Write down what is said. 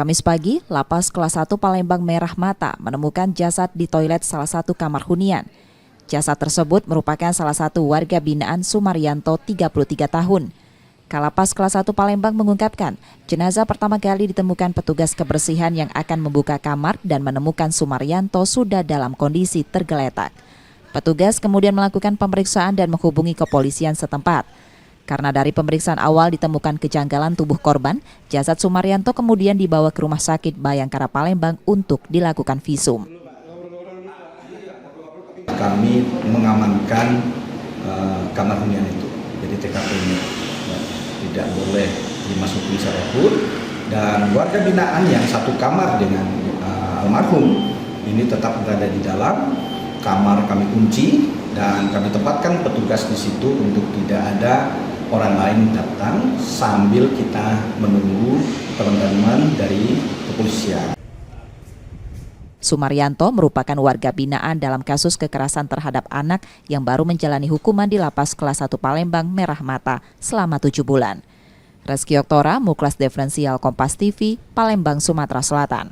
Kamis pagi, Lapas Kelas 1 Palembang Merah Mata menemukan jasad di toilet salah satu kamar hunian. Jasad tersebut merupakan salah satu warga binaan Sumaryanto, 33 tahun. Kalapas Kelas 1 Palembang mengungkapkan, jenazah pertama kali ditemukan petugas kebersihan yang akan membuka kamar dan menemukan Sumaryanto sudah dalam kondisi tergeletak. Petugas kemudian melakukan pemeriksaan dan menghubungi kepolisian setempat. Karena dari pemeriksaan awal ditemukan kejanggalan tubuh korban, jasad Sumaryanto kemudian dibawa ke Rumah Sakit Bayangkara Palembang untuk dilakukan visum. Kami mengamankan kamar hunian itu, jadi TKP-nya tidak boleh dimasuki siapapun, dan warga binaan yang satu kamar dengan almarhum ini tetap berada di dalam kamar. Kami kunci dan kami tempatkan petugas di situ untuk tidak ada orang lain datang sambil kita menunggu teman-teman dari kepolisian. Sumaryanto merupakan warga binaan dalam kasus kekerasan terhadap anak yang baru menjalani hukuman di Lapas Kelas 1 Palembang Merah Mata selama 7 bulan. Reski Oktora, Muklas Diferensial Kompas TV, Palembang, Sumatera Selatan.